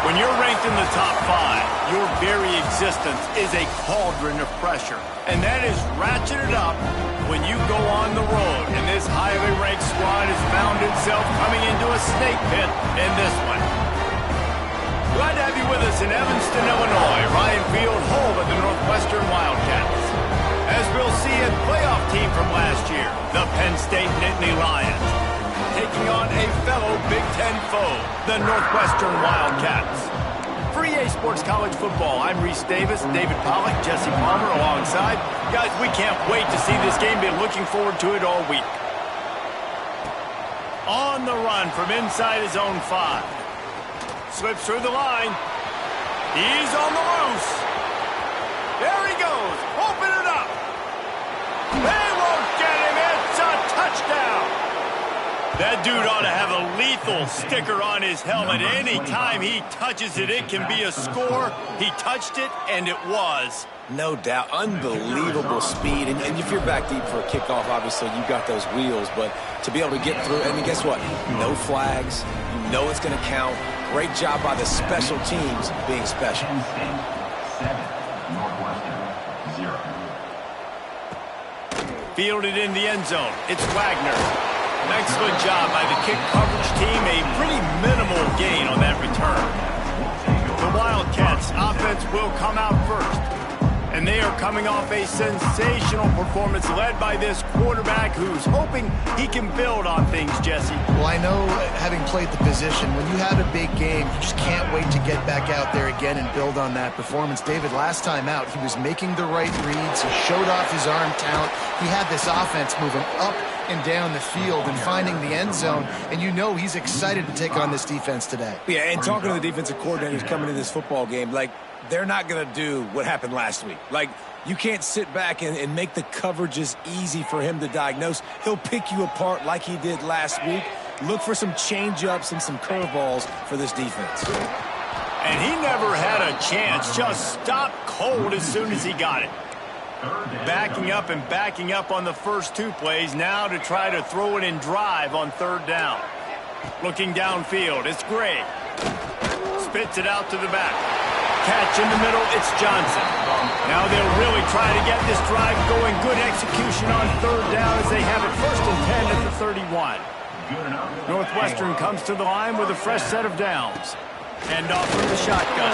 When you're ranked in the top 5, your very existence is a cauldron of pressure. And that is ratcheted up when you go on the road. And this highly ranked squad has found itself coming into a snake pit in this one. Glad to have you with us in Evanston, Illinois. Ryan Field, home of the Northwestern Wildcats. As we'll see, a playoff team from last year, the Penn State Nittany Lions, taking on a fellow Big Ten foe, the Northwestern Wildcats. For EA Sports College Football, I'm Reese Davis, David Pollack, Jesse Palmer alongside. Guys, we can't wait to see this game. Been looking forward to it all week. On the run from inside his own 5. Slips through the line. He's on the loose. There he goes. Open it up. They won't get him. It's a touchdown. That dude ought to have a lethal sticker on his helmet. Any time he touches it, it can be a score. He touched it, and it was. No doubt. Unbelievable speed. And if you're back deep for a kickoff, obviously you've got those wheels. But to be able to get through, I mean, guess what? No flags. You know it's going to count. Great job by the special teams being special. Fielded in the end zone. It's Wagner. Excellent job by the kick coverage team. A pretty minimal gain on that return. The Wildcats offense will come out first. And they are coming off a sensational performance led by this quarterback who's hoping he can build on things, Jesse. Well, I know, having played the position, when you have a big game, you just can't wait to get back out there again and build on that performance. David, last time out, he was making the right reads. He showed off his arm talent. He had this offense moving up and down the field and finding the end zone, and you know he's excited to take on this defense today. Yeah, and talking to the defensive coordinators coming into this football game, like, they're not going to do what happened last week. Like, you can't sit back and make the coverages easy for him to diagnose. He'll pick you apart like he did last week. Look for some change-ups and some curveballs for this defense. And he never had a chance. Just stopped cold as soon as he got it. Backing up on the first 2 plays now to try to throw it in drive on 3rd down. Looking downfield, it's Gray. Spits it out to the back. Catch in the middle, it's Johnson. Now they'll really try to get this drive going. Good execution on 3rd down as they have it 1st and 10 at the 31. Northwestern comes to the line with a fresh set of downs. Hand off from the shotgun.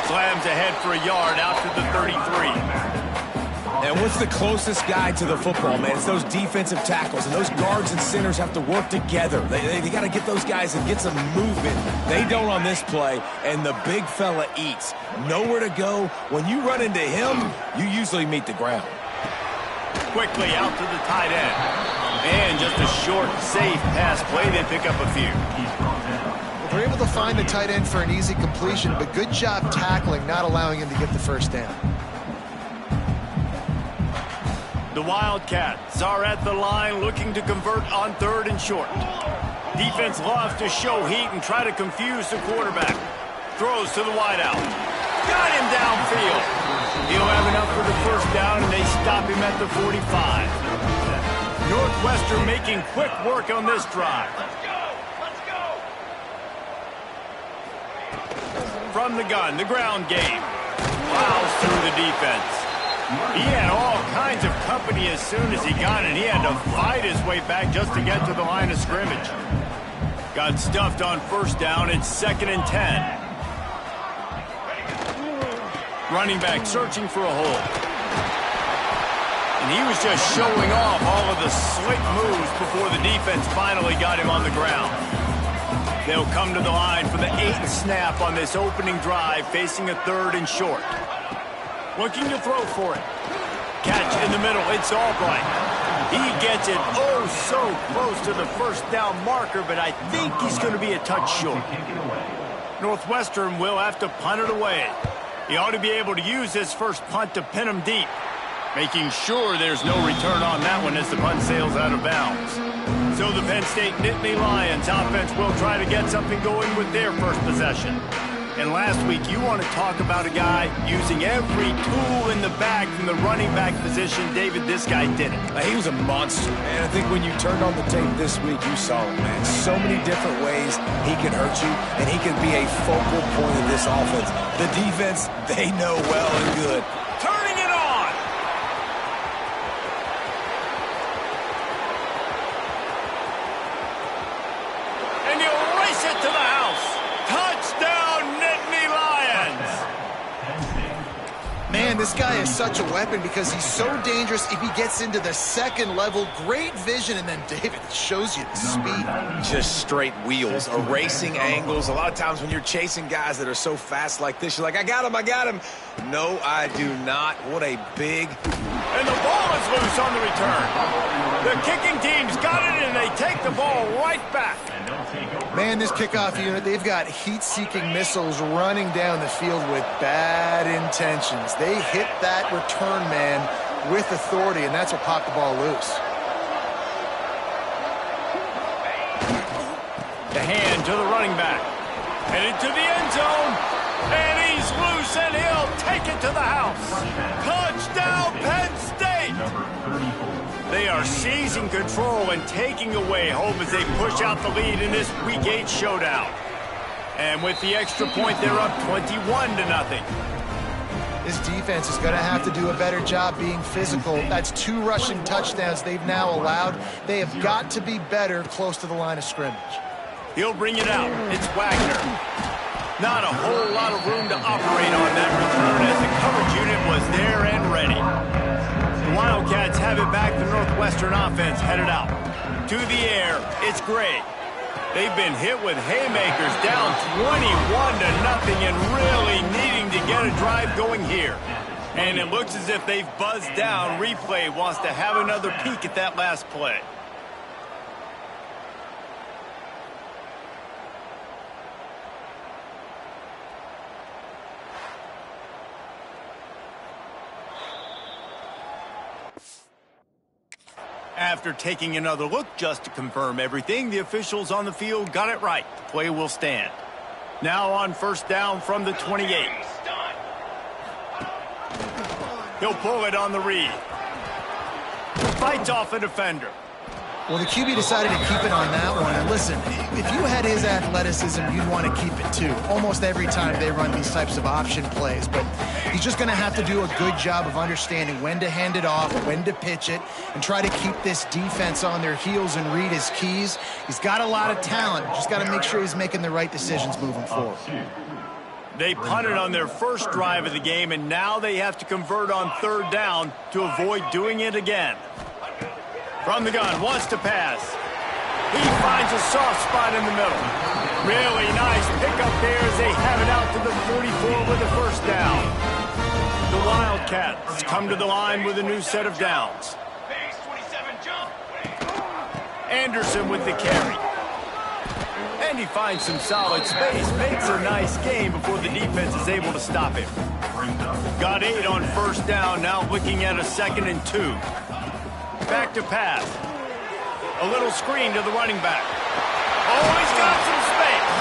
Slams ahead for a yard out to the 33. And what's the closest guy to the football, man? It's those defensive tackles, and those guards and centers have to work together. They got to get those guys and get some movement. They don't on this play, and the big fella eats. Nowhere to go. When you run into him, you usually meet the ground. Quickly out to the tight end. And just a short, safe pass play. They pick up a few. They're able to find the tight end for an easy completion, but good job tackling, not allowing him to get the first down. The Wildcats are at the line looking to convert on 3rd and short. Defense loves to show heat and try to confuse the quarterback. Throws to the wideout. Got him downfield. He'll have enough for the first down, and they stop him at the 45. Northwestern making quick work on this drive. From the gun, the ground game. Plows through the defense. He had all kinds of company as soon as he got it. He had to fight his way back just to get to the line of scrimmage. Got stuffed on 1st down. It's 2nd and 10. Running back searching for a hole. And he was just showing off all of the slick moves before the defense finally got him on the ground. They'll come to the line for the 8th snap on this opening drive, facing a 3rd and short. Looking to throw for it. Catch in the middle. It's Albright. He gets it oh so close to the 1st down marker, but I think he's going to be a touch short. Northwestern will have to punt it away. He ought to be able to use this first punt to pin him deep, making sure there's no return on that one as the punt sails out of bounds. So the Penn State Nittany Lions offense will try to get something going with their first possession. And last week, you want to talk about a guy using every tool in the back from the running back position, David, this guy did it. He was a monster, man. I think when you turned on the tape this week, you saw it, man. So many different ways he can hurt you, and he can be a focal point of this offense. The defense, they know well and good. Turning it on. And he'll race it to the house. Touchdown, Nittany Lions. Man, this guy is such a weapon because he's so dangerous if he gets into the second level. Great vision, and then David shows you the speed. Just straight wheels, erasing angles. A lot of times when you're chasing guys that are so fast like this, you're like, I got him, I got him. No, I do not. What a big... And the ball is loose on the return. The kicking team's got it, and they take the ball right back. Man, this kickoff unit, they've got heat-seeking missiles running down the field with bad intentions. They hit that return man with authority, and that's what popped the ball loose. The hand to the running back. Headed to the end zone. And he's loose, and he'll take it to the house. Touchdown, Penn State! They are seizing control and taking away hope as they push out the lead in this Week 8 showdown. And with the extra point, they're up 21-0. This defense is going to have to do a better job being physical. That's 2 rushing touchdowns they've now allowed. They have got to be better close to the line of scrimmage. He'll bring it out. It's Wagner. Not a whole lot of room to operate on that return as the coverage unit was there and ready. The Wildcats have it back. The Northwestern offense headed out. To the air, it's Gray. They've been hit with haymakers, down 21-0 and really needing to get a drive going here. And it looks as if they've buzzed down. Replay wants to have another peek at that last play. After taking another look just to confirm everything, the officials on the field got it right. The play will stand. Now on first down from the 28. He'll pull it on the read. Fights off a defender. Well, the QB decided to keep it on that one. And listen, if you had his athleticism, you'd want to keep it too. Almost every time they run these types of option plays. But he's just going to have to do a good job of understanding when to hand it off, when to pitch it, and try to keep this defense on their heels and read his keys. He's got a lot of talent. Just got to make sure he's making the right decisions moving forward. They punted on their first drive of the game, and now they have to convert on third down to avoid doing it again. From the gun, wants to pass. He finds a soft spot in the middle. Really nice pickup there as they have it out to the 44 with a first down. The Wildcats come to the line with a new set of downs. Anderson with the carry. And he finds some solid space, makes a nice game before the defense is able to stop him. Got 8 on first down, now looking at a 2nd and 2. Back to pass. A little screen to the running back. Oh, he's got some space.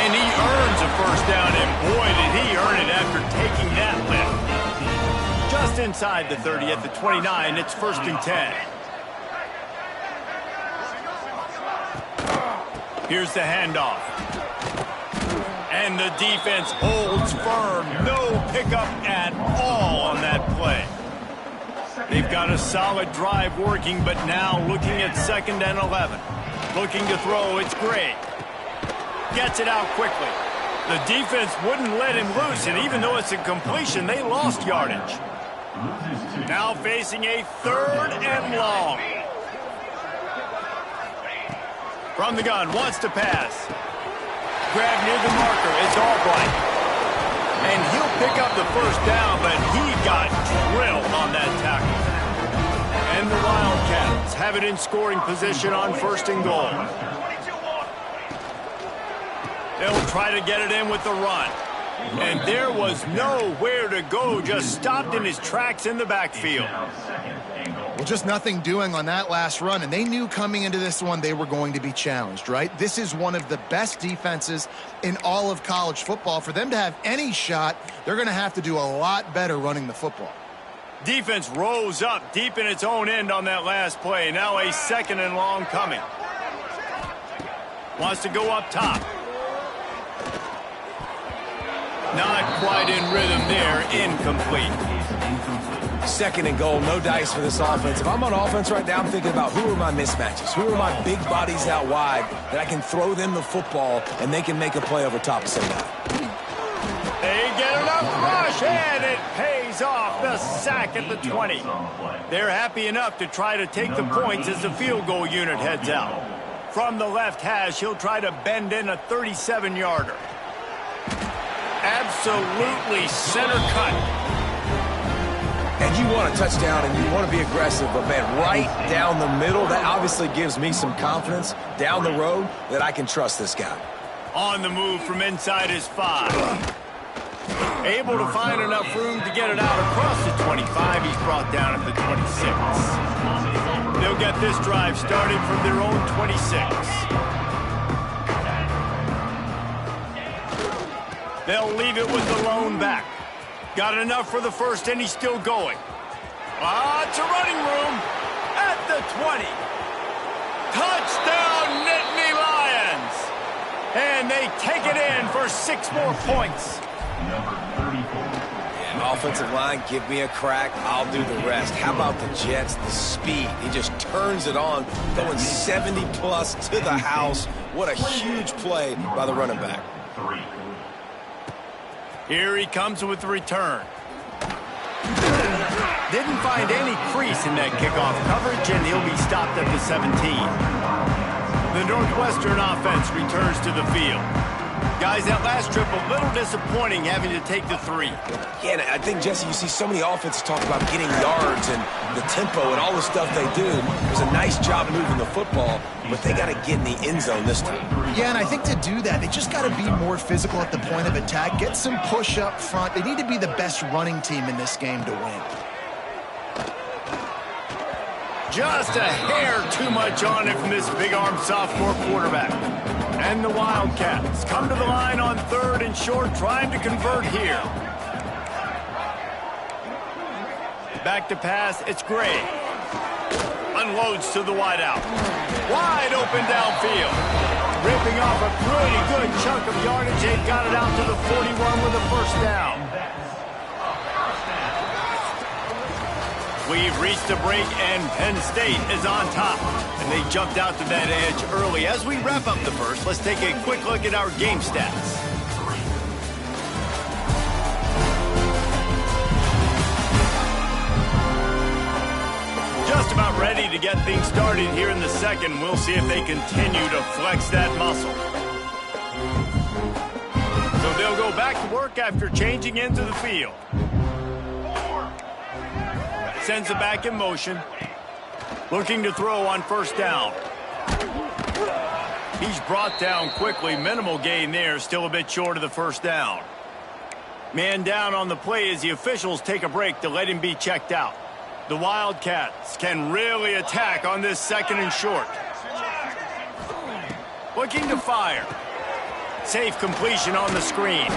And he earns a first down, and boy, did he earn it after taking that lift. Just inside the 30 at the 29, it's 1st and 10. Here's the handoff. And the defense holds firm. No pickup at all on that play. They've got a solid drive working, but now looking at 2nd and 11. Looking to throw, it's Gray. Gets it out quickly. The defense wouldn't let him loose, and even though it's a completion, they lost yardage. Now facing a 3rd and long. From the gun, wants to pass. Grab near the marker, it's Albright. And he'll pick up the first down, but he got drilled on that tackle. And the Wildcats have it in scoring position on 1st and goal. They'll try to get it in with the run. And there was nowhere to go, just stopped in his tracks in the backfield. Well, just nothing doing on that last run, and they knew coming into this one they were going to be challenged, right? This is one of the best defenses in all of college football. For them to have any shot, they're going to have to do a lot better running the football. Defense rose up deep in its own end on that last play. Now a 2nd and long coming. Wants to go up top. Not quite in rhythm there. Incomplete. 2nd and goal, no dice for this offense. If I'm on offense right now, I'm thinking about who are my mismatches? Who are my big bodies out wide that I can throw them the football and they can make a play over top of somebody. They get enough rush, and it pays off. The sack at the 20. They're happy enough to try to take the points as the field goal unit heads out. From the left hash, he'll try to bend in a 37-yarder. Absolutely center cut. And you want a touchdown and you want to be aggressive, but man, right down the middle, that obviously gives me some confidence down the road that I can trust this guy. On the move from inside his 5. Able to find enough room to get it out across the 25. He's brought down at the 26. They'll get this drive started from their own 26. They'll leave it with the lone back. Got enough for the first, and he's still going. It's a running room at the 20. Touchdown, Nittany Lions! And they take it in for 6 more points. Yeah, offensive line, give me a crack, I'll do the rest. How about the Jets, the speed? He just turns it on, going 70-plus to the house. What a huge play by the running back. Here he comes with the return. Didn't find any crease in that kickoff coverage, and he'll be stopped at the 17. The Northwestern offense returns to the field. Guys, that last trip a little disappointing having to take the 3. Yeah, and I think, Jesse, you see so many offenses talk about getting yards and the tempo and all the stuff they do. It was a nice job moving the football, but they got to get in the end zone this time. Yeah, and I think to do that, they just got to be more physical at the point of attack, get some push up front. They need to be the best running team in this game to win. Just a hair too much on it from this big-armed sophomore quarterback. And the Wildcats come to the line on 3rd and short, trying to convert here. Back to pass, it's Gray. Unloads to the wideout. Wide open downfield. Ripping off a pretty good chunk of yardage. They've got it out to the 41 with a 1st down. We've reached a break, and Penn State is on top. And they jumped out to that edge early. As we wrap up the first, let's take a quick look at our game stats. Just about ready to get things started here in the second. We'll see if they continue to flex that muscle. So they'll go back to work after changing into the field. Sends it back in motion. Looking to throw on 1st down. He's brought down quickly. Minimal gain there. Still a bit short of the 1st down. Man down on the play as the officials take a break to let him be checked out. The Wildcats can really attack on this 2nd and short. Looking to fire. Safe completion on the screen.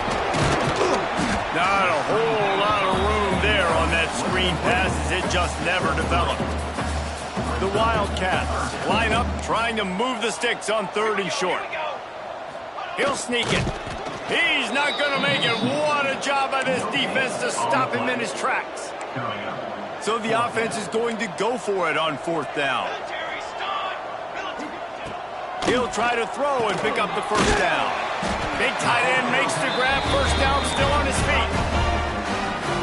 Not a whole lot of room there on that screen pass as it just never developed. The Wildcats line up trying to move the sticks on 3rd and short. He'll sneak it. He's not going to make it. What a job by this defense to stop him in his tracks. So the offense is going to go for it on 4th down. He'll try to throw and pick up the 1st down. Big tight end makes the grab. 1st down, still on his feet.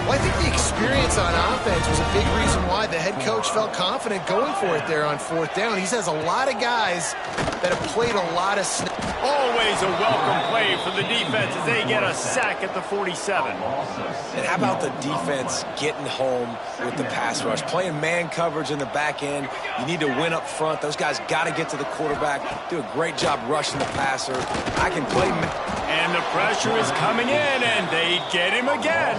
Well, I think the experience on offense was a big reason why the head coach felt confident going for it there on 4th down. He has a lot of guys that have played a lot of snaps. Always a welcome play for the defense as they get a sack at the 47. And how about the defense getting home with the pass rush? Playing man coverage in the back end. You need to win up front. Those guys got to get to the quarterback. Do a great job rushing the passer. I can play. And the pressure is coming in, and they get him again.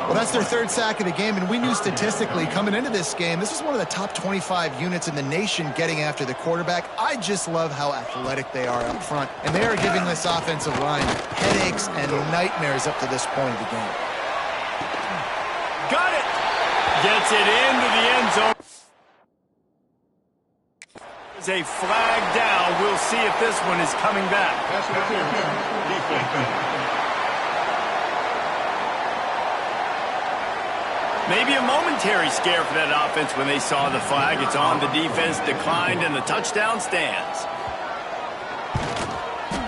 Well, that's their 3rd sack of the game, and we knew statistically coming into this game, this was one of the top 25 units in the nation getting after the quarterback. I just love how athletic they are up front, and they are giving this offensive line headaches and nightmares up to this point of the game. Got it. Gets it into the end zone. There's a flag down. We'll see if this one is coming back. Maybe a momentary scare for that offense when they saw the flag. It's on. The defense declined, and the touchdown stands.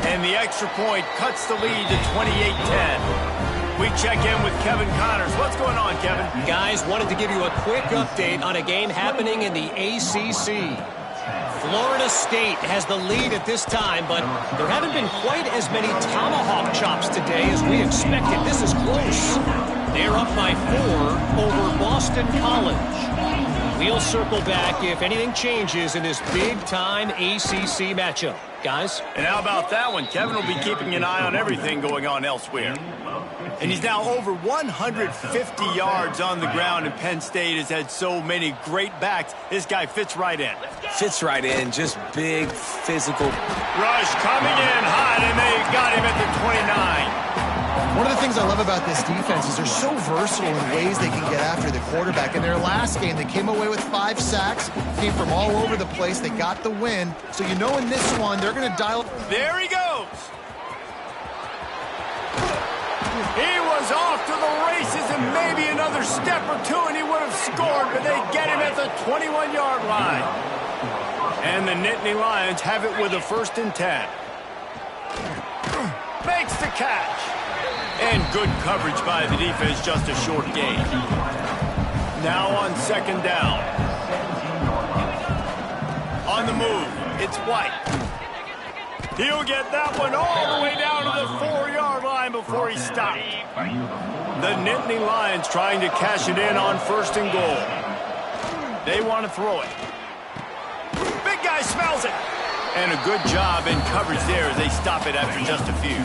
And the extra point cuts the lead to 28-10. We check in with Kevin Connors. What's going on, Kevin? Guys, wanted to give you a quick update on a game happening in the ACC. Florida State has the lead at this time, but there haven't been quite as many tomahawk chops today as we expected. This is close. They're up by 4 over Boston College. We'll circle back if anything changes in this big-time ACC matchup. Guys? And how about that one? Kevin will be keeping an eye on everything going on elsewhere. And he's now over 150 yards on the ground, and Penn State has had so many great backs. This guy fits right in. Fits right in, just big, physical. Rush coming in hot, and they got him at the 29. One of the things I love about this defense is they're so versatile in ways they can get after the quarterback. In their last game, they came away with 5 sacks, came from all over the place. They got the win. So you know in this one, they're going to dial. There he goes. He was off to the races, and maybe another step or two, and he would have scored, but they get him at the 21-yard line. And the Nittany Lions have it with a 1st and 10. Makes the catch. And good coverage by the defense, just a short gain. Now on 2nd down. On the move, it's White. He'll get that one all the way down to the 4-yard line before he stopped. The Nittany Lions trying to cash it in on 1st and goal. They want to throw it. Big guy smells it. And a good job in coverage there as they stop it after just a few.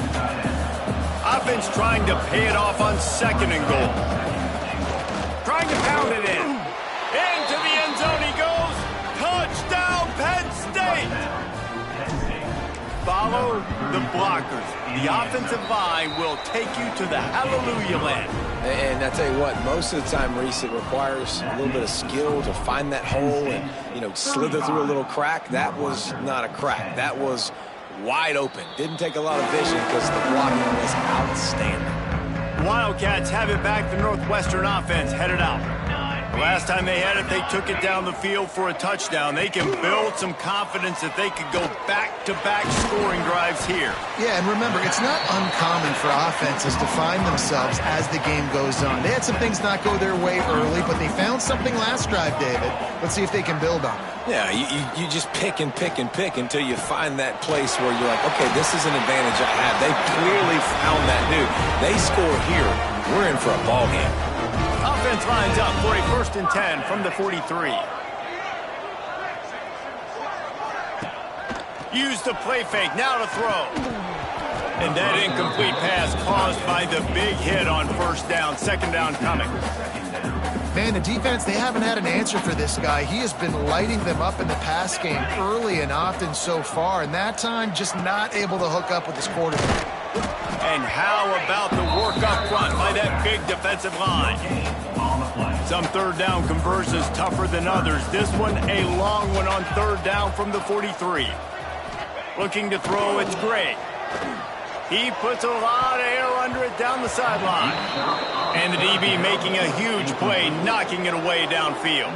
Offense trying to pay it off on 2nd and goal. Trying to pound it in. Into the end zone he goes. Touchdown, Penn State. Follow the blockers. The offensive line will take you to the hallelujah land. And I tell you what, most of the time, Reese, it requires a little bit of skill to find that hole and, slither through a little crack. That was not a crack. That was wide open. Didn't take a lot of vision because the blocking was outstanding. Wildcats have it back. The Northwestern offense headed out. Last time they had it, they took it down the field for a touchdown. They can build some confidence that they could go back-to-back scoring drives here. Yeah, and remember, it's not uncommon for offenses to find themselves as the game goes on. They had some things not go their way early, but they found something last drive, David. Let's see if they can build on it. Yeah, you just pick and pick and pick until you find that place where you're like, okay, this is an advantage I have. They clearly found that dude. They score here. We're in for a ball game. Offense lines up for a 1st and 10 from the 43. Use the play fake, now to throw. And that incomplete pass caused by the big hit on 1st down, 2nd down coming. Man, the defense, they haven't had an answer for this guy. He has been lighting them up in the pass game early and often so far, and that time just not able to hook up with his quarterback. And how about the work up front by that big defensive line? Some 3rd down conversions tougher than others. This one, a long one on 3rd down from the 43. Looking to throw, it's Gray. He puts a lot of air under it down the sideline. And the DB making a huge play, knocking it away downfield.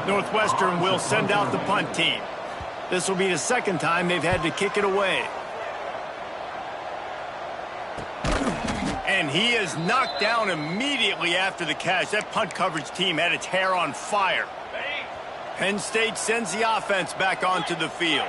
Northwestern will send out the punt team. This will be the 2nd time they've had to kick it away. And he is knocked down immediately after the catch. That punt coverage team had its hair on fire. Penn State sends the offense back onto the field.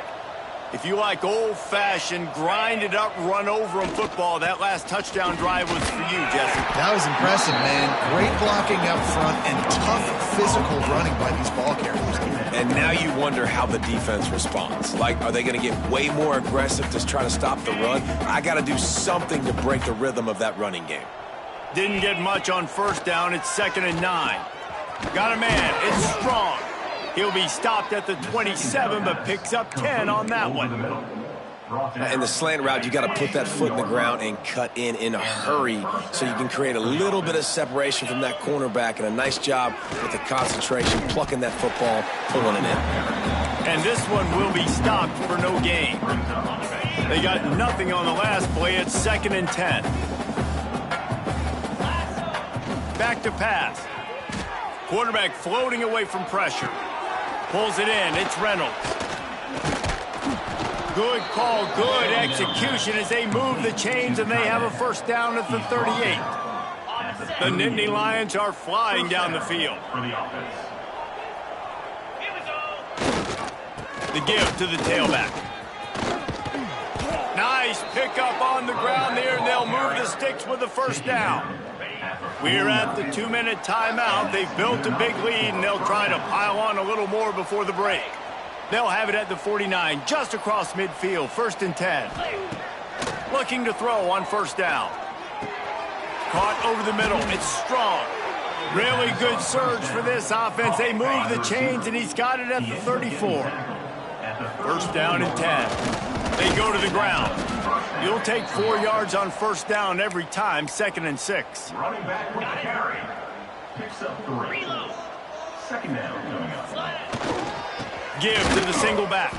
If you like old-fashioned, grind-it-up, run-over-'em football, that last touchdown drive was for you, Jesse. That was impressive, man. Great blocking up front and tough physical running by these ball carriers. And now you wonder how the defense responds. Like, are they going to get way more aggressive to try to stop the run? I got to do something to break the rhythm of that running game. Didn't get much on 1st down. It's 2nd and 9. Got a man. It's Strong. He'll be stopped at the 27, but picks up 10 on that one. In the slant route, you got to put that foot in the ground and cut in a hurry so you can create a little bit of separation from that cornerback, and a nice job with the concentration, plucking that football, pulling it in. And this one will be stopped for no gain. They got nothing on the last play. It's 2nd and 10. Back to pass. Quarterback floating away from pressure. Pulls it in. It's Reynolds. Good call, good execution as they move the chains, and they have a first down at the 38. The Nittany Lions are flying down the field. The give to the tailback. Nice pickup on the ground there, and they'll move the sticks with the first down. We're at the 2-minute timeout. They've built a big lead, and they'll try to pile on a little more before the break. They'll have it at the 49, just across midfield, 1st and 10. Looking to throw on first down. Caught over the middle. It's Strong. Really good surge for this offense. They move the chains, and he's got it at the 34. First down and 10. They go to the ground. You'll take 4 yards on first down every time, 2nd and 6. Running back with the carry. Picks up 3. Second down coming up. Give to the single back. The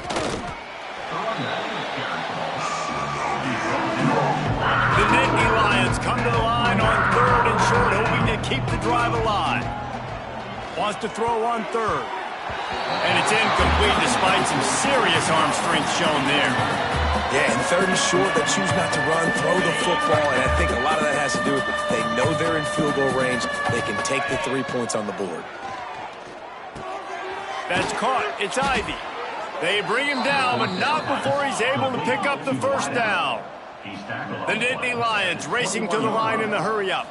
Nittany Lions come to the line on 3rd and short, hoping to keep the drive alive. Wants to throw on 3rd. And it's incomplete despite some serious arm strength shown there. Yeah, and 3rd and short, they choose not to run, throw the football, and I think a lot of that has to do with they know they're in field goal range. They can take the 3 points on the board. That's caught. It's Ivy. They bring him down, but not before he's able to pick up the first down. The Nittany Lions racing to the line in the hurry-up.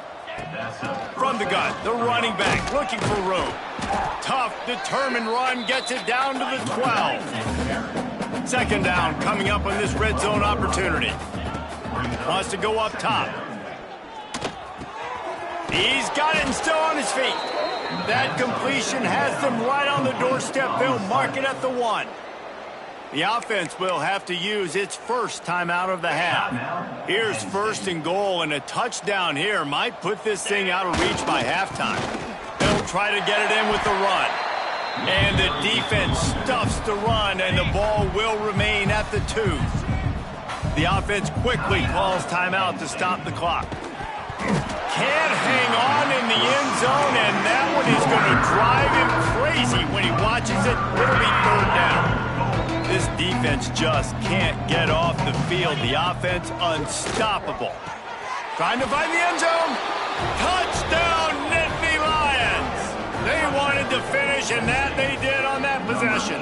From the gun, the running back looking for room. Tough, determined run gets it down to the 12. 2nd down coming up on this red zone opportunity. Wants to go up top. He's got it and still on his feet. That completion has them right on the doorstep. They'll mark it at the 1. The offense will have to use its first timeout of the half. Here's 1st and goal, and a touchdown here might put this thing out of reach by halftime. They'll try to get it in with the run. And the defense stuffs the run, and the ball will remain at the 2. The offense quickly calls timeout to stop the clock. Can't hang on in the end zone, and that one is going to drive him crazy when he watches it. It'll be 3rd down. This defense just can't get off the field. The offense unstoppable. Trying to find the end zone. Touchdown, Nittany Lions. They wanted to finish, and that they did on that possession.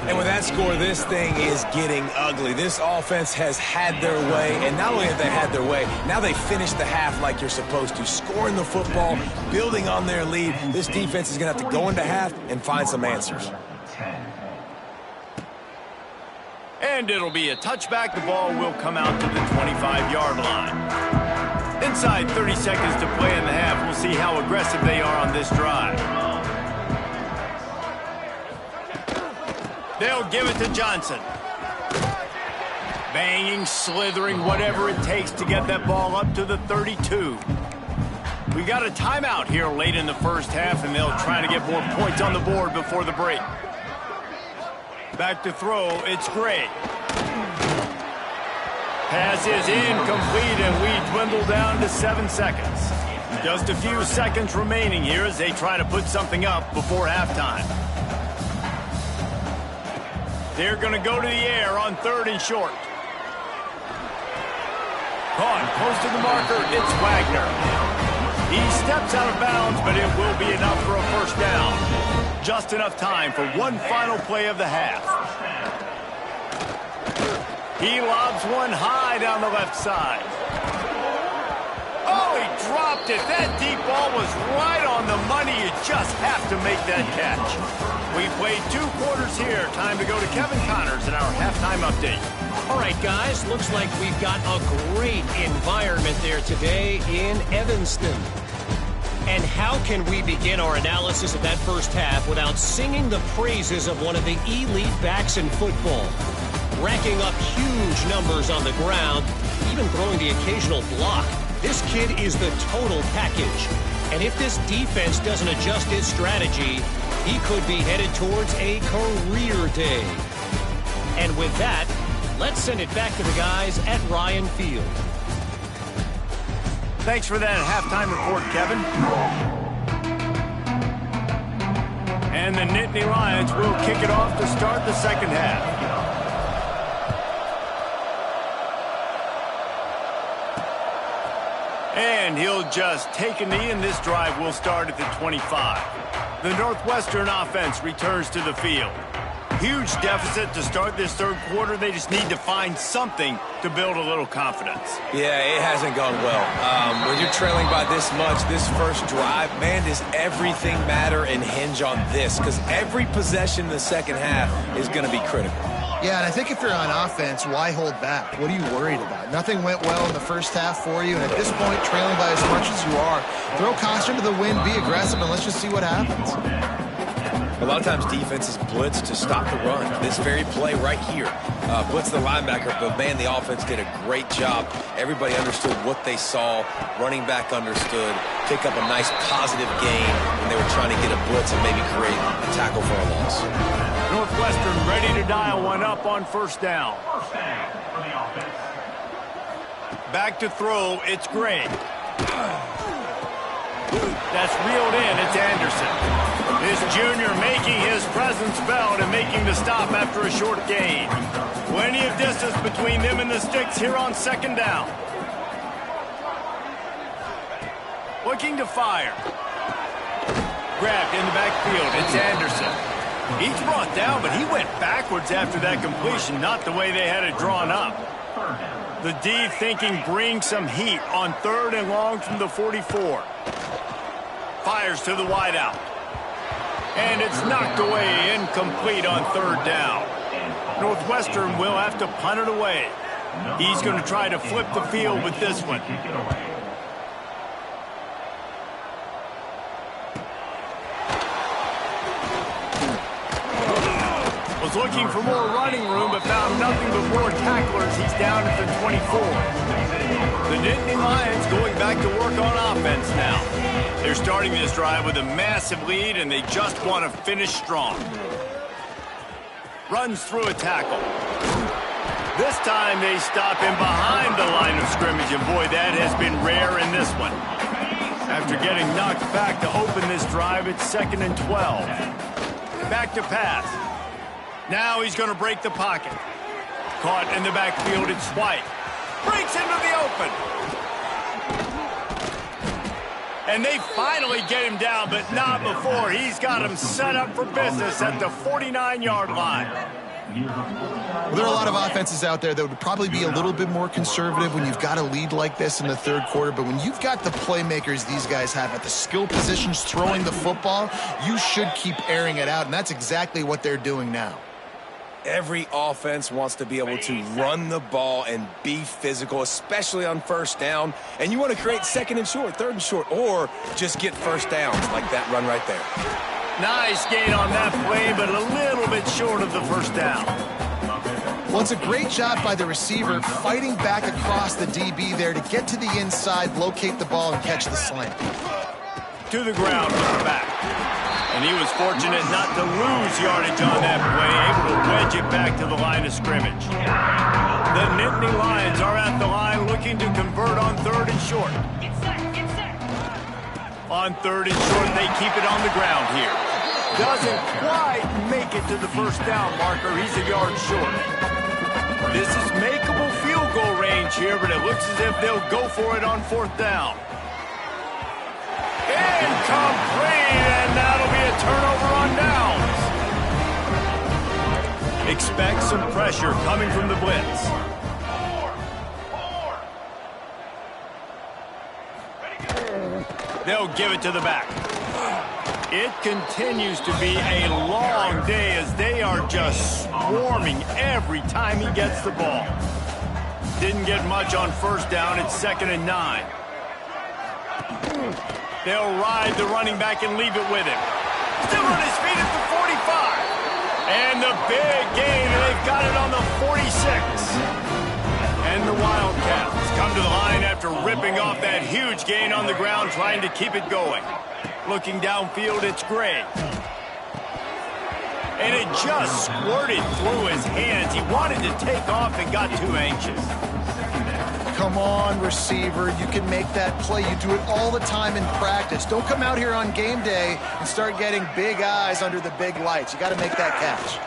And with that score, this thing is getting ugly. This offense has had their way, and not only have they had their way, now they finish the half like you're supposed to, scoring the football, building on their lead. This defense is going to have to go into half and find some answers. And it'll be a touchback. The ball will come out to the 25-yard line. Inside 30 seconds to play in the half. We'll see how aggressive they are on this drive. They'll give it to Johnson. Banging, slithering, whatever it takes to get that ball up to the 32. We got a timeout here late in the first half, and they'll try to get more points on the board before the break. Back to throw, it's Gray. Pass is incomplete, and we dwindle down to 7 seconds. Just a few seconds remaining here as they try to put something up before halftime. They're going to go to the air on 3rd and short. Caught close to the marker, it's Wagner. He steps out of bounds, but it will be enough for a first down. Just enough time for one final play of the half. He lobs one high down the left side. Oh, he dropped it. That deep ball was right on the money. You just have to make that catch. We played 2 quarters here. Time to go to Kevin Connors in our halftime update. All right, guys, looks like we've got a great environment there today in Evanston. And how can we begin our analysis of that first half without singing the praises of one of the elite backs in football? racking up huge numbers on the ground, even throwing the occasional block. This kid is the total package. And if this defense doesn't adjust its strategy, he could be headed towards a career day. And with that, let's send it back to the guys at Ryan Field. Thanks for that halftime report, Kevin. And the Nittany Lions will kick it off to start the second half. And he'll just take a knee, and this drive will start at the 25. The Northwestern offense returns to the field. Huge deficit to start this third quarter. They just need to find something to build a little confidence. Yeah, it hasn't gone well. When you're trailing by this much, this first drive, man, does everything matter and hinge on this? Because every possession in the second half is going to be critical. Yeah, and I think if you're on offense, why hold back? What are you worried about? Nothing went well in the first half for you, and at this point, trailing by as much as you are, throw caution to the wind, be aggressive, and let's just see what happens. A lot of times defenses blitz to stop the run. This very play right here, blitz the linebacker, but man, the offense did a great job. Everybody understood what they saw. Running back understood. Pick up a nice positive gain when they were trying to get a blitz and maybe create a tackle for a loss. Northwestern ready to dial one up on first down. First down for the offense. Back to throw, it's Gray. That's reeled in, it's Anderson. This junior making his presence felt and making the stop after a short gain. Plenty of distance between them and the sticks here on second down. Looking to fire. Grabbed in the backfield, it's Anderson. He's brought down, but he went backwards after that completion, not the way they had it drawn up. The D thinking bring some heat on third and long from the 44. Fires to the wideout. And it's knocked away, incomplete on third down. Northwestern will have to punt it away. He's going to try to flip the field with this one. Was looking for more running room, but found nothing but more tacklers. He's down at the 24. The Nittany Lions going back to work on offense now. They're starting this drive with a massive lead, and they just want to finish strong. Runs through a tackle. This time they stop him behind the line of scrimmage, and boy, that has been rare in this one. After getting knocked back to open this drive, it's 2nd and 12. Back to pass. Now he's going to break the pocket. Caught in the backfield, it's White. Breaks into the open. And they finally get him down, but not before. He's got him set up for business at the 49-yard line. Well, there are a lot of offenses out there that would probably be a little bit more conservative when you've got a lead like this in the third quarter. But when you've got the playmakers these guys have at the skill positions throwing the football, you should keep airing it out. And that's exactly what they're doing now. Every offense wants to be able to run the ball and be physical, especially on first down. And you want to create second and short, third and short, or just get first downs like that run right there. Nice gain on that play, but a little bit short of the first down. Well, it's a great job by the receiver fighting back across the DB there to get to the inside, locate the ball, and catch the slant. To the ground with the back. And he was fortunate not to lose yardage on that play, able to wedge it back to the line of scrimmage. The Nittany Lions are at the line looking to convert on third and short. On third and short, they keep it on the ground here. Doesn't quite make it to the first down marker. He's a yard short. This is makeable field goal range here, but it looks as if they'll go for it on fourth down. Incomplete, and that'll be a turnover on downs. Expect some pressure coming from the blitz. They'll give it to the back. It continues to be a long day as they are just swarming every time he gets the ball. Didn't get much on first down. It's 2nd and 9. They'll ride the running back and leave it with him. Still on his feet at the 45. And the big gain, and they've got it on the 46. And the Wildcats come to the line after ripping off that huge gain on the ground, trying to keep it going. Looking downfield, it's Gray. And it just squirted through his hands. He wanted to take off and got too anxious. Come on, receiver. You can make that play. You do it all the time in practice. Don't come out here on game day and start getting big eyes under the big lights. You got to make that catch.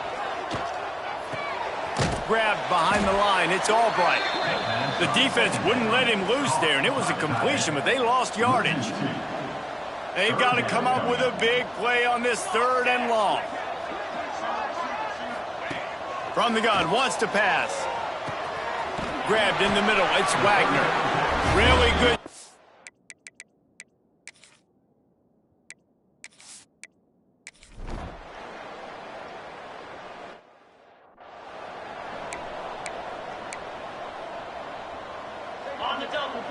Grabbed behind the line. It's Albright. The defense wouldn't let him loose there, and it was a completion, but they lost yardage. They've got to come up with a big play on this 3rd and long. From the gun, wants to pass. Grabbed in the middle, it's Wagner. Really good. On the double.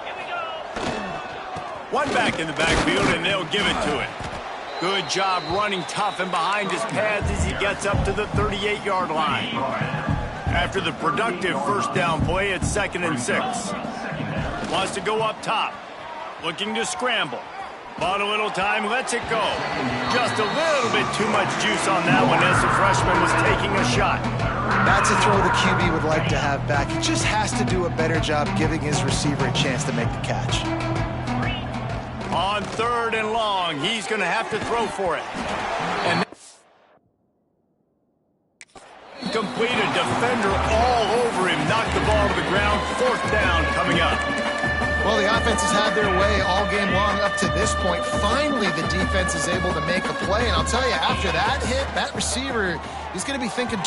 Here we go. One back in the backfield, and they'll give it to him. Good job running tough and behind his pads as he gets up to the 38-yard line. After the productive first down play, it's 2nd and 6. Wants to go up top. Looking to scramble. Bought a little time, lets it go. Just a little bit too much juice on that one as the freshman was taking a shot. That's a throw the QB would like to have back. He just has to do a better job giving his receiver a chance to make the catch. On 3rd and long, he's going to have to throw for it. And complete a defender all over him. Knocked the ball to the ground. 4th down coming up. Well, the offense has had their way all game long up to this point. Finally, the defense is able to make a play. And I'll tell you, after that hit, that receiver, he's going to be thinking...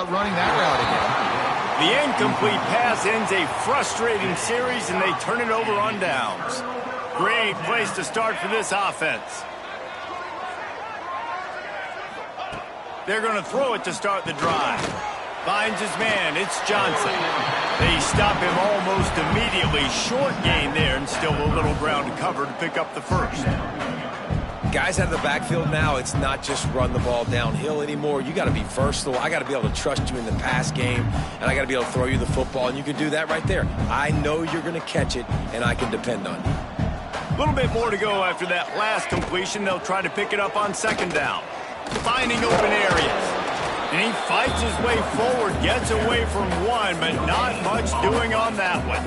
running that route again. The incomplete pass ends a frustrating series, and they turn it over on downs. Great place to start for this offense. They're going to throw it to start the drive. Finds his man. It's Johnson. They stop him almost immediately. Short gain there, and still a little ground to cover to pick up the first. Guys out of the backfield now, it's not just run the ball downhill anymore. You got to be versatile. I got to be able to trust you in the pass game, and I got to be able to throw you the football, and you can do that right there. I know you're going to catch it, and I can depend on you. A little bit more to go after that last completion. They'll try to pick it up on 2nd down. Finding open areas. And he fights his way forward, gets away from one, but not much doing on that one.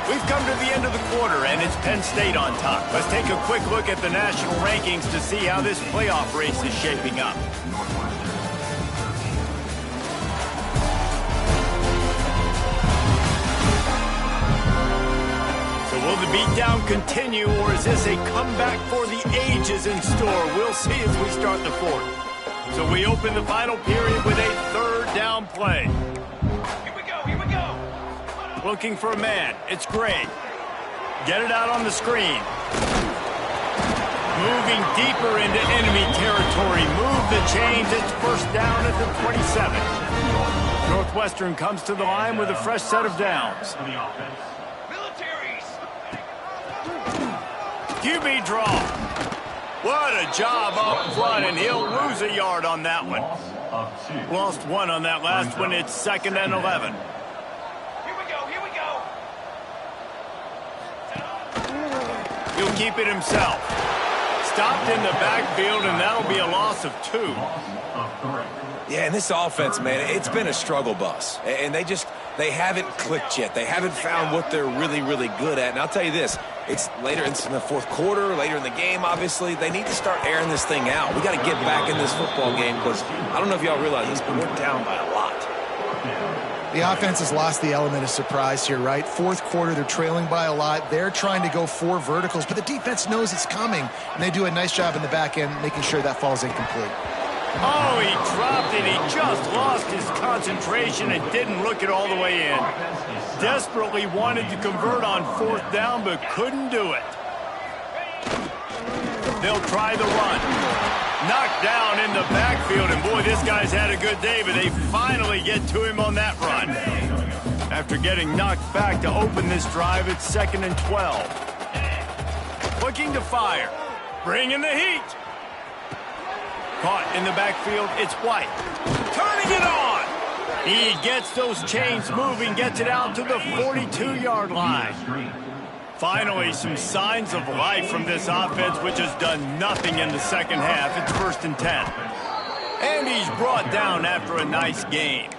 We've come to the end of the quarter, and it's Penn State on top. Let's take a quick look at the national rankings to see how this playoff race is shaping up. So will the beatdown continue, or is this a comeback for the ages in store? We'll see as we start the 4th. So we open the final period with a 3rd down play. Here we go. Looking for a man. It's Gray. Get it out on the screen. Moving deeper into enemy territory. Move the chains. It's 1st down at the 27. Northwestern comes to the line with a fresh set of downs. QB draw. What a job up front, and he'll lose a yard on that one. Lost 1 on that last one. It's 2nd and 11. He'll keep it himself. stopped in the backfield, and that'll be a loss of 2. Yeah, and this offense, man, it's been a struggle bus. And they haven't clicked yet. They haven't found what they're really, really good at. And I'll tell you this, it's later in the fourth quarter, later in the game, obviously. They need to start airing this thing out. We got to get back in this football game because I don't know if y'all realize this, but we're down by a lot. The offense has lost the element of surprise here, right? Fourth quarter, they're trailing by a lot. They're trying to go 4 verticals, but the defense knows it's coming, and they do a nice job in the back end making sure that falls incomplete. Oh, he dropped it. He just lost his concentration and didn't look it all the way in. Desperately wanted to convert on 4th down, but couldn't do it. They'll try the run. Knocked down in the backfield, and boy, this guy's had a good day, but they finally get to him on that run. After getting knocked back to open this drive, it's 2nd and 12. Looking to fire. Bringing the heat. Caught in the backfield, it's White. Turning it on. He gets those chains moving, gets it out to the 42-yard line. Finally, some signs of life from this offense, which has done nothing in the second half. It's 1st and 10. And he's brought down after a nice game.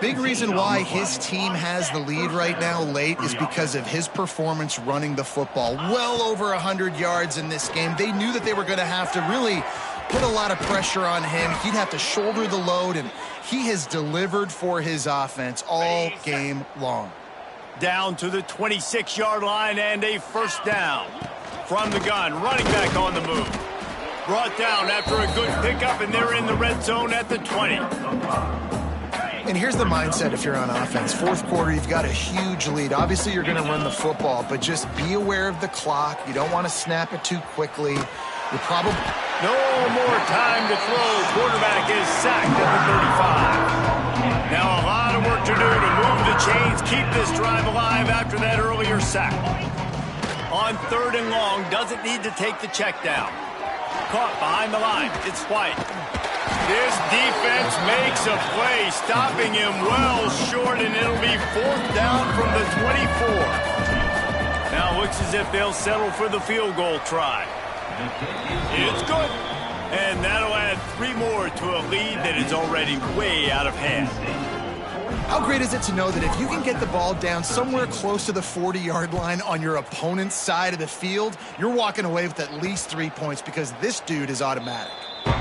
Big reason why his team has the lead right now late is because of his performance running the football. Well over 100 yards in this game. They knew that they were going to have to really put a lot of pressure on him. He'd have to shoulder the load, and he has delivered for his offense all game long. Down to the 26-yard line and a 1st down. From the gun, running back on the move. Brought down after a good pickup, and they're in the red zone at the 20. And here's the mindset if you're on offense. Fourth quarter, you've got a huge lead. Obviously, you're going to run the football, but just be aware of the clock. You don't want to snap it too quickly. You're probably... No more time to throw. Quarterback is sacked at the 35. Now a lot of work to do to move the chains, keep this drive alive after that earlier sack. On 3rd and long, doesn't need to take the check down. Caught behind the line. It's White. This defense makes a play, stopping him well short, and it'll be 4th down from the 24. Now looks as if they'll settle for the field goal try. It's good. And that'll add 3 more to a lead that is already way out of hand. How great is it to know that if you can get the ball down somewhere close to the 40-yard line on your opponent's side of the field, you're walking away with at least 3 points because this dude is automatic. The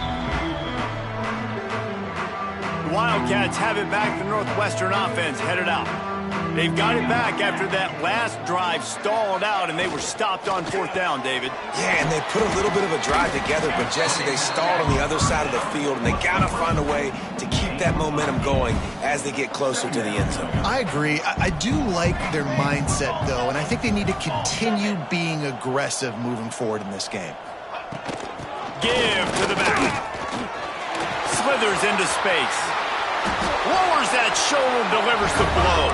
Wildcats have it back. The Northwestern offense headed out. They've got it back after that last drive stalled out, and they were stopped on 4th down, David. Yeah, and they put a little bit of a drive together, but, Jesse, they stalled on the other side of the field, and they got to find a way to keep that momentum going as they get closer to the end zone. I agree. I do like their mindset, though, and I think they need to continue being aggressive moving forward in this game. Give to the back. Slithers into space. Lowers that shoulder, delivers the blow.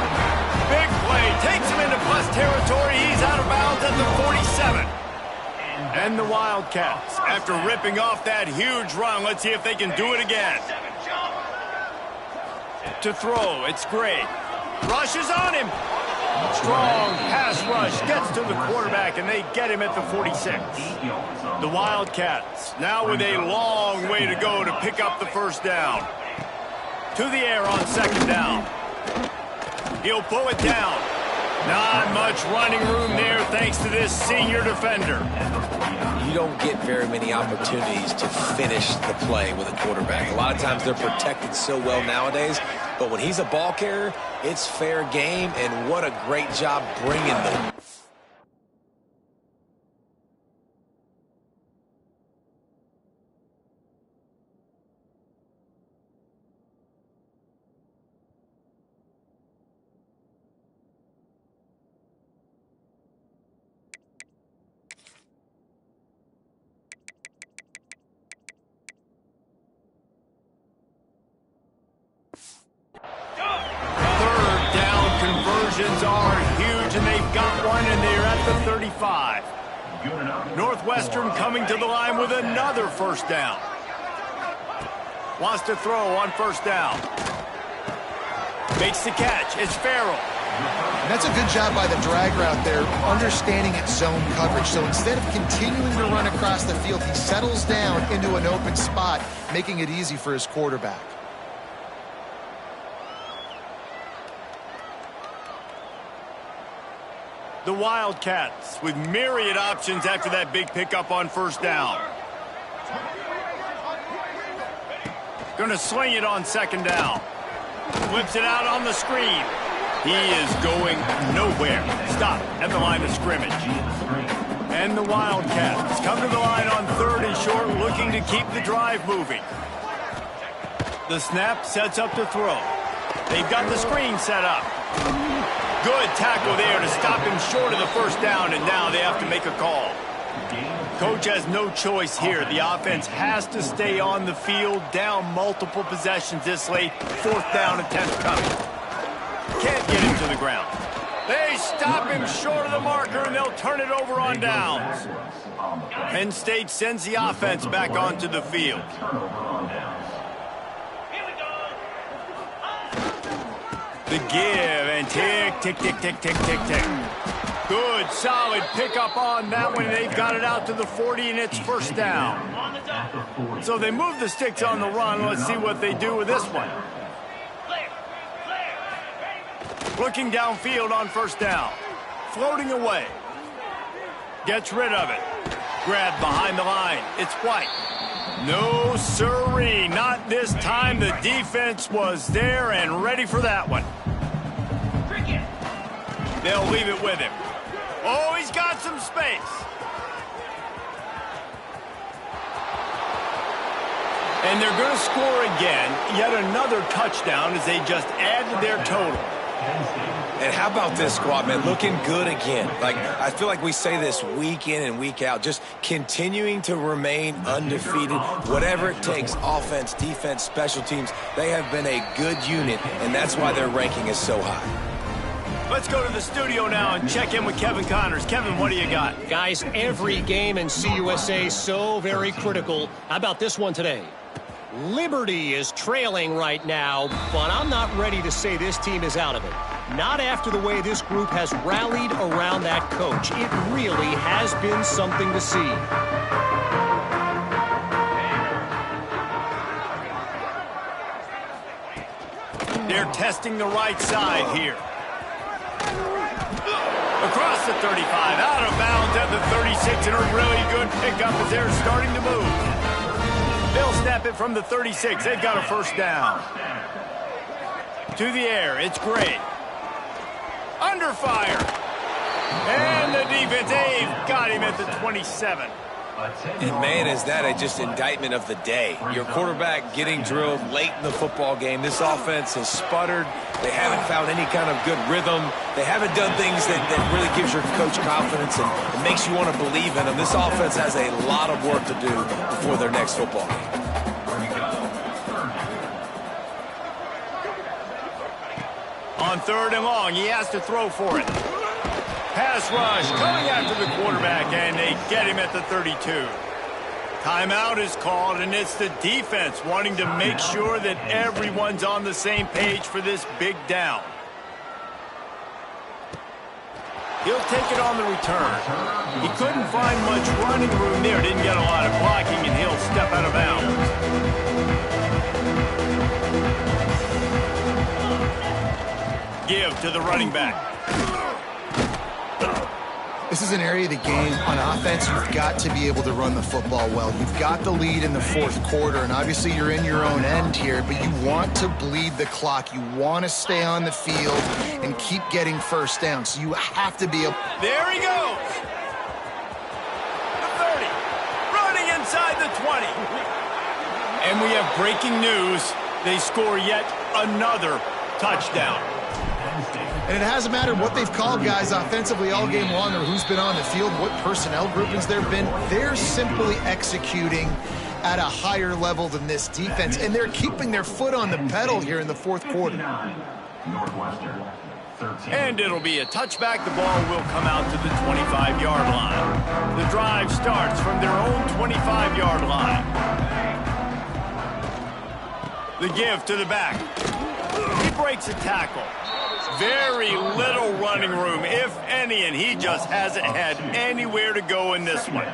Big play, takes him into plus territory. He's out of bounds at the 47. And the Wildcats, after ripping off that huge run, let's see if they can do it again. To throw, it's Gray. Rushes on him. Strong pass rush, gets to the quarterback, and they get him at the 46. The Wildcats, now with a long way to go to pick up the 1st down. To the air on 2nd down. He'll pull it down. Not much running room there thanks to this senior defender. You don't get very many opportunities to finish the play with a quarterback. A lot of times they're protected so well nowadays, but when he's a ball carrier, it's fair game, and what a great job bringing them. Are huge, and they've got one, and they're at the 35. Northwestern coming to the line with another 1st down. Wants to throw on 1st down. Makes the catch. It's Farrell. And that's a good job by the drag route there, understanding its zone coverage. So instead of continuing to run across the field, he settles down into an open spot, making it easy for his quarterback. The Wildcats with myriad options after that big pickup on first down. Gonna sling it on second down. Flips it out on the screen. He is going nowhere. Stop at the line of scrimmage. And the Wildcats come to the line on 3rd and short, looking to keep the drive moving. The snap sets up to throw. They've got the screen set up. Good tackle there to stop him short of the first down, and now they have to make a call. Coach has no choice here. The offense has to stay on the field, down multiple possessions this late. 4th down attempt coming. Can't get him to the ground. They stop him short of the marker, and they'll turn it over on downs. Penn State sends the offense back onto the field. The give and tick, tick, tick, tick, tick, tick, tick. Good, solid pickup on that one. They've got it out to the 40, and it's first down. So they move the sticks on the run. Let's see what they do with this one. Looking downfield on first down. Floating away. Gets rid of it. Grabbed behind the line. It's White. No sirree, not this time. The defense was there and ready for that one. They'll leave it with him. Oh, he's got some space. And they're going to score again. Yet another touchdown as they just add to their total. And how about this squad, man? Looking good again. Like, I feel like we say this week in and week out, just continuing to remain undefeated. Whatever it takes, offense, defense, special teams, they have been a good unit, and that's why their ranking is so high. Let's go to the studio now and check in with Kevin Connors. Kevin, what do you got? Guys, every game in CUSA so very critical. How about this one today? Liberty is trailing right now, but I'm not ready to say this team is out of it. Not after the way this group has rallied around that coach. It really has been something to see. They're testing the right side here. Across the 35, out of bounds at the 36, and a really good pickup as they're starting to move. They'll snap it from the 36. They've got a first down. To the air, it's Gray. Under fire. And the defense, they've got him at the 27. And, man, is that just indictment of the day. Your quarterback getting drilled late in the football game. This offense has sputtered. They haven't found any kind of good rhythm. They haven't done things that really gives your coach confidence and it makes you want to believe in them. This offense has a lot of work to do before their next football game. On 3rd and long, he has to throw for it. Pass rush coming after the quarterback, and they get him at the 32. Timeout is called, and it's the defense wanting to make sure that everyone's on the same page for this big down. He'll take it on the return. He couldn't find much running room there, didn't get a lot of blocking, and he'll step out of bounds. Give to the running back. This is an area of the game on offense you've got to be able to run the football well. You've got the lead in the 4th quarter, and obviously you're in your own end here, but you want to bleed the clock. You want to stay on the field and keep getting first down. So you have to be able... There he goes. The 30. Running inside the 20. And we have breaking news. They score yet another touchdown. And it hasn't mattered what they've called guys offensively all game long or who's been on the field, what personnel groupings there have been. They're simply executing at a higher level than this defense, and they're keeping their foot on the pedal here in the 4th quarter. And it'll be a touchback. The ball will come out to the 25-yard line. The drive starts from their own 25-yard line. The give to the back. He breaks a tackle. Very little running room, if any, and he just hasn't had anywhere to go in this one.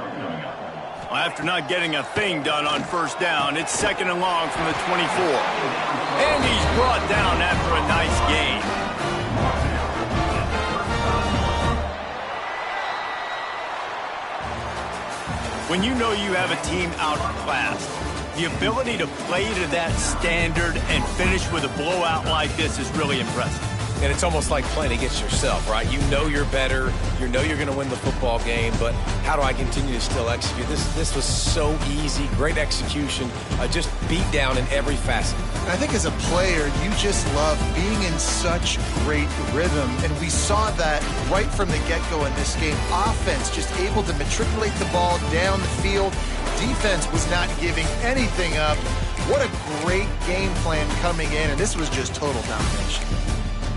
After not getting a thing done on first down, it's 2nd and long from the 24. And he's brought down after a nice gain. When you know you have a team outclassed, the ability to play to that standard and finish with a blowout like this is really impressive. And it's almost like playing against yourself, right? You know you're better. You know you're going to win the football game, but how do I continue to still execute? This was so easy. Great execution. Just beat down in every facet. And I think as a player, you just love being in such great rhythm. And we saw that right from the get-go in this game. Offense just able to matriculate the ball down the field. Defense was not giving anything up. What a great game plan coming in, and this was just total domination.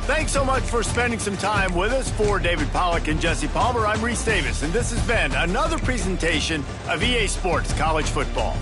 Thanks so much for spending some time with us. For David Pollack and Jesse Palmer, I'm Reese Davis, and this has been another presentation of EA Sports College Football.